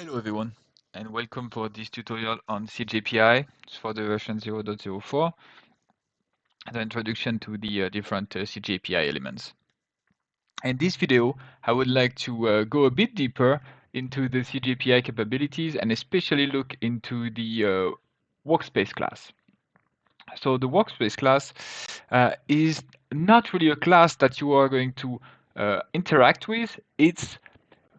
Hello everyone, and welcome for this tutorial on cjapy for the version 0.04, the introduction to the different cjapy elements. In this video, I would like to go a bit deeper into the cjapy capabilities and especially look into the Workspace class. So the Workspace class is not really a class that you are going to interact with. It's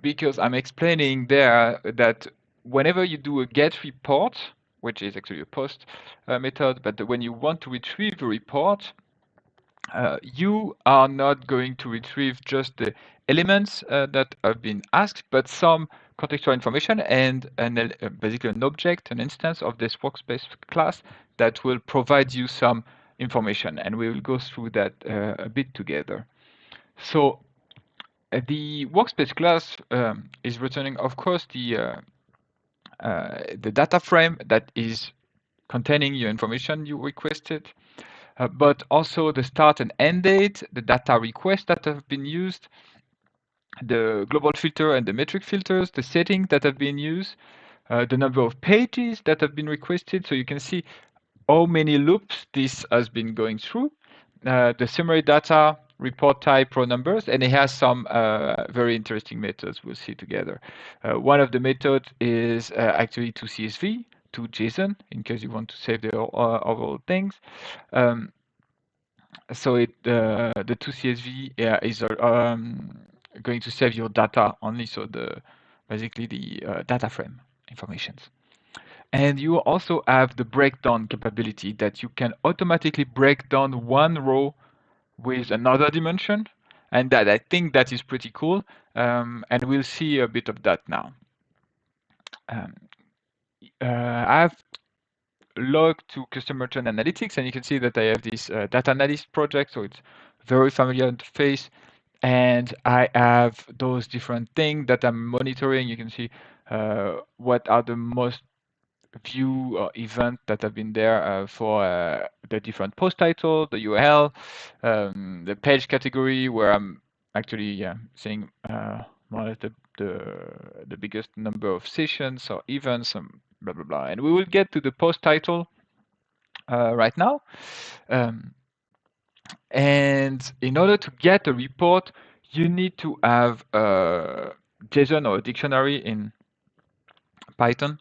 because I'm explaining there that whenever you do a getReport, which is actually a post method, but when you want to retrieve a report, you are not going to retrieve just the elements that have been asked, but some contextual information and basically an object, an instance of this Workspace class that will provide you some information. And we will go through that a bit together. So the Workspace class is returning, of course, the data frame that is containing your information you requested, but also the start and end date, the data requests that have been used, the global filter and the metric filters, the settings that have been used, the number of pages that have been requested. So you can see how many loops this has been going through, the summary data, report type, row numbers, and it has some very interesting methods we'll see together. One of the methods is actually to CSV, to JSON, in case you want to save the overall things. So the to CSV is going to save your data only, so basically the data frame informations. And you also have the breakdown capability that you can automatically break down one row with another dimension. And that I think that is pretty cool. And we'll see a bit of that now. I've logged to customer trend analytics, and you can see that I have this data analyst project. So it's very familiar interface. And I have those different things that I'm monitoring. You can see what are the most view or event that have been there for the different post title, the URL, the page category, where I'm actually seeing more or less the biggest number of sessions or events, blah blah blah. And we will get to the post title right now. And in order to get a report, you need to have a JSON or a dictionary in Python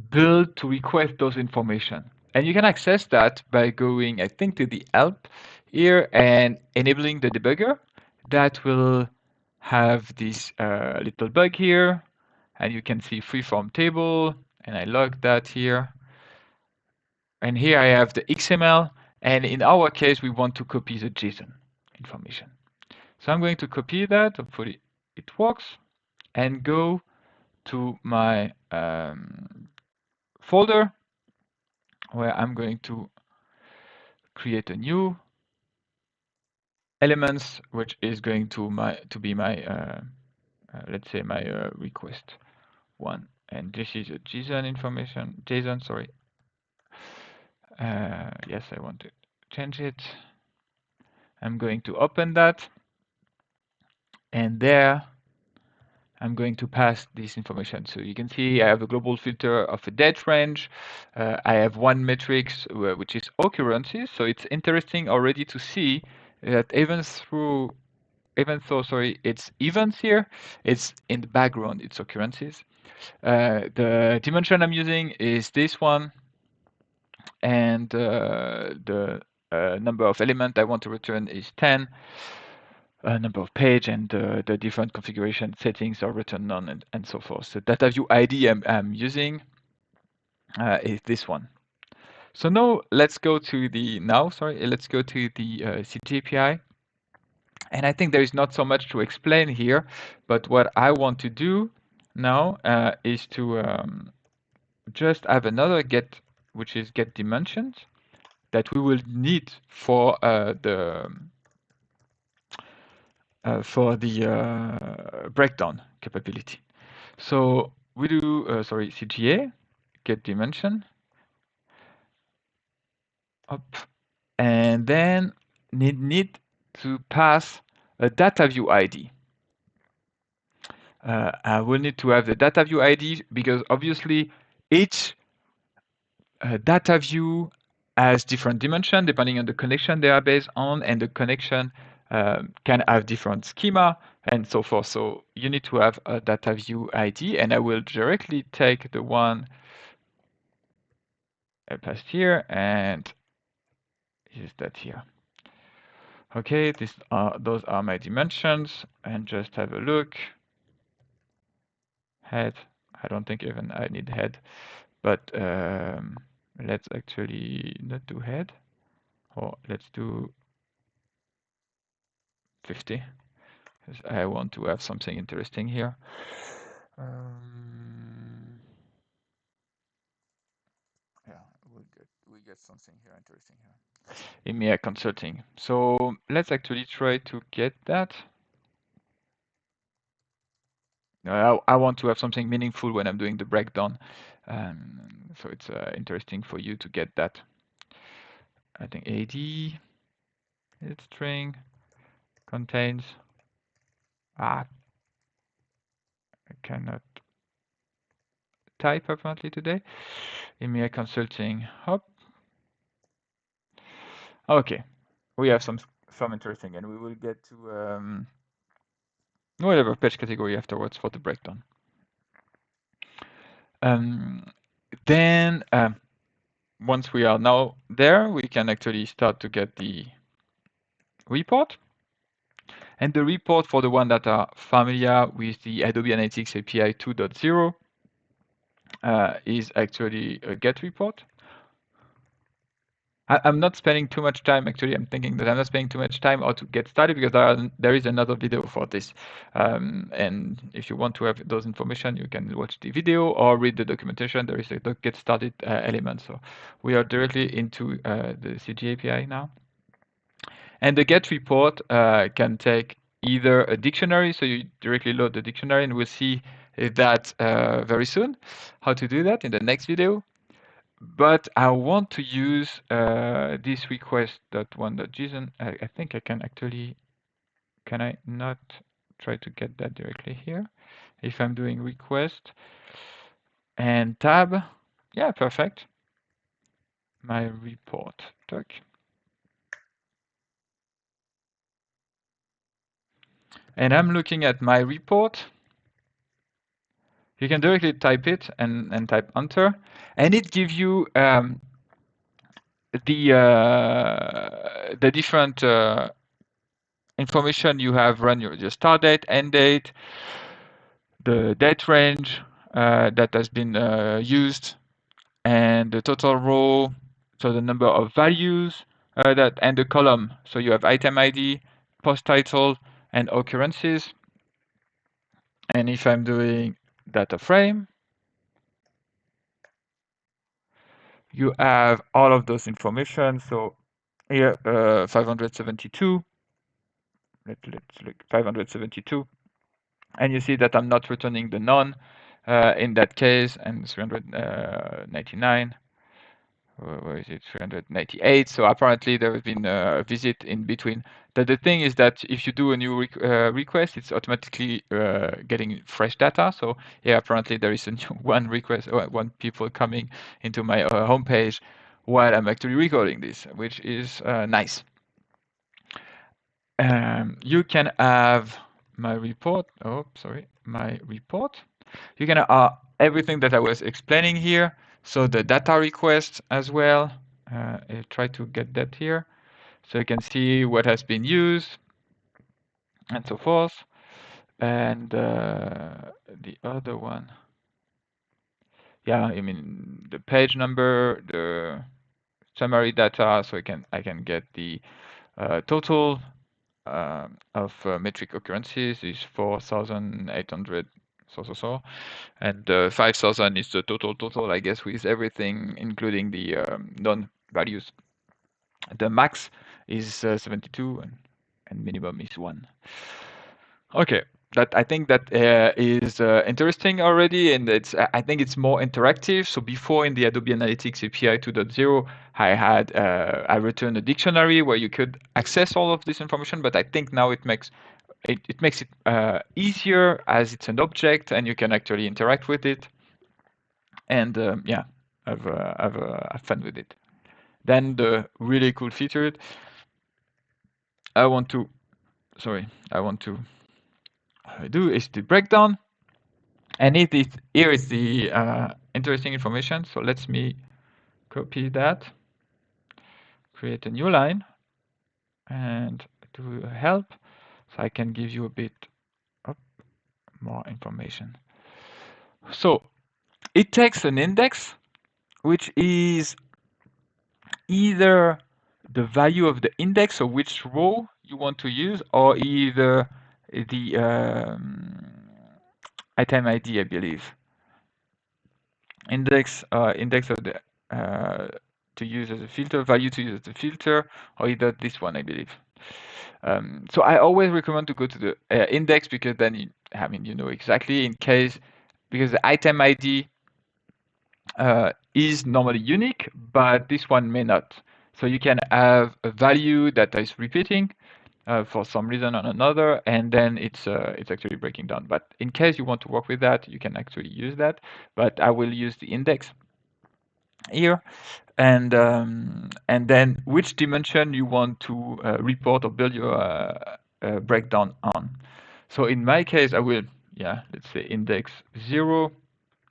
built to request those information. And you can access that by going, I think, to the help here and enabling the debugger. That will have this little bug here. And you can see freeform table. And I log that here. And here I have the XML. And in our case, we want to copy the JSON information. So I'm going to copy that. Hopefully it works. And go to my folder where I'm going to create a new elements, which is going to be my let's say my request one. And this is a JSON information. JSON, sorry. Yes, I want to change it. I'm going to open that, and there I'm going to pass this information. So you can see I have a global filter of a date range. I have one metrics which is occurrences. So it's interesting already to see that even though it's events here, it's in the background, it's occurrences. The dimension I'm using is this one, and the number of element I want to return is 10. Number of page and the different configuration settings are written on and so forth. So data view ID I'm using is this one. So now let's go to the cjapy. And I think there is not so much to explain here, but what I want to do now is to just have another get, which is get dimensions, that we will need for the breakdown capability. So we do CGA get dimension up, and then need to pass a data view ID. I will need to have the data view ID because obviously each data view has different dimension depending on the connection they are based on, and the connection can have different schema and so forth. So you need to have a data view ID, and I will directly take the one I passed here and use that here. Okay, those are my dimensions, and just have a look. Head, I don't think even I need head, but let's actually not do head, or let's do 50. I want to have something interesting here. Yeah, we get something here interesting here. EMEA consulting. So let's actually try to get that. I want to have something meaningful when I'm doing the breakdown. So it's interesting for you to get that. I think AD is string contains. I cannot type apparently today. EMEA consulting. Hop. Okay, we have some interesting, and we will get to whatever page category afterwards for the breakdown. Then once we are now there, we can actually start to get the report. And the report, for the one that are familiar with the Adobe Analytics API 2.0, is actually a getReport. I'm not spending too much time, actually. I'm thinking that I'm not spending too much time how to get started because there is another video for this. And if you want to have those information, you can watch the video or read the documentation. There is a get started element. So we are directly into the cjAPI now. And the get report can take either a dictionary, so you directly load the dictionary, and we'll see that very soon, how to do that in the next video. But I want to use this request.one.json. I think I can actually, can I not try to get that directly here? If I'm doing request and tab, yeah, perfect. My report, talk. And I'm looking at my report. You can directly type it and type enter, and it gives you the different information you have run, your start date, end date, the date range that has been used, and the total row, so the number of values and the column. So you have item ID, post title, and occurrences. And if I'm doing data frame, you have all of those information. So here, 572. Let's look 572, and you see that I'm not returning the none in that case, and 399. Where is it? 398. So apparently there has been a visit in between. The thing is that if you do a new request, it's automatically getting fresh data. So yeah, apparently there is a new one request, or one people coming into my homepage while I'm actually recording this, which is nice. You can have my report. Oh, sorry, my report. You can have everything that I was explaining here. So the data request as well. I'll try to get that here, so you can see what has been used and so forth. And the other one, yeah, I mean the page number, the summary data, so I can get the total of metric occurrences is 4,800 so, and 5,000 is the total, I guess, with everything, including the non-values. The max is 72, and minimum is 1. Okay, I think that is interesting already, and I think it's more interactive. So before, in the Adobe Analytics API 2.0, I returned a dictionary where you could access all of this information, but I think now it makes it makes it easier as it's an object and you can actually interact with it. And yeah, have fun with it. Then the really cool feature I want to do is the breakdown. And here is the interesting information. So let me copy that, create a new line, and do a help. So I can give you a bit more information. So it takes an index, which is either the value of the index or which row you want to use, or either the item ID, I believe. Index of the to use as a filter, value to use as a filter, or either this one, I believe. So I always recommend to go to the index, because then you know exactly, in case, because the item ID is normally unique, but this one may not. So you can have a value that is repeating for some reason or another, and then it's actually breaking down. But in case you want to work with that, you can actually use that. But I will use the index here, and then which dimension you want to report or build your breakdown on. So in my case, I will, let's say index 0.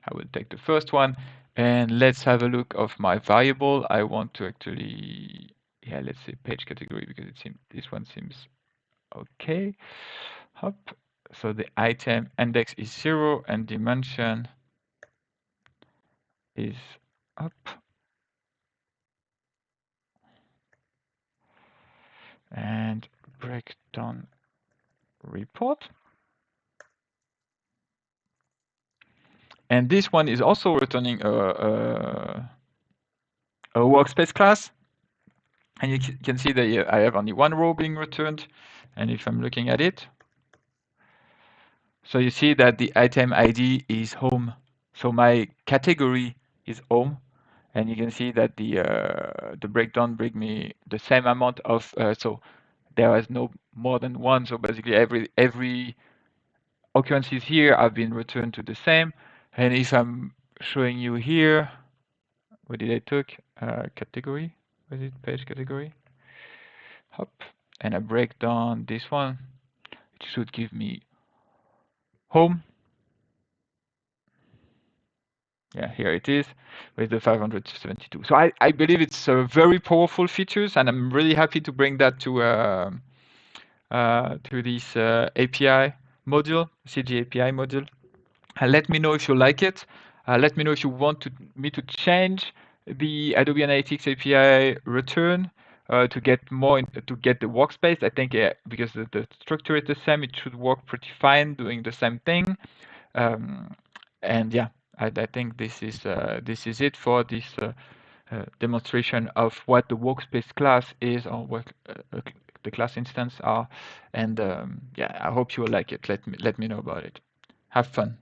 I will take the first one, and let's have a look of my variable. I want to actually, let's say page category, because this one seems okay. Hop. So the item index is 0 and dimension is up. And breakdown report. And this one is also returning a workspace class. And you can see that I have only one row being returned. And if I'm looking at it, so you see that the item ID is home. So my category is home. And you can see that the breakdown bring me the same amount of, so there is no more than one. So basically every occurrences here have been returned to the same. And if I'm showing you here, what did I took? Category, was it page category? Hop, and I break down this one. It should give me home. Yeah, here it is with the 572. So I believe it's a very powerful features, and I'm really happy to bring that to this API module, cjapy module. Let me know if you like it. Let me know if you want me to change the Adobe Analytics API return to get to get the workspace. I think because the structure is the same, it should work pretty fine doing the same thing. And yeah, I think this is it for this demonstration of what the workspace class is, or what the class instance are. And yeah, I hope you will like it. Let me know about it. Have fun.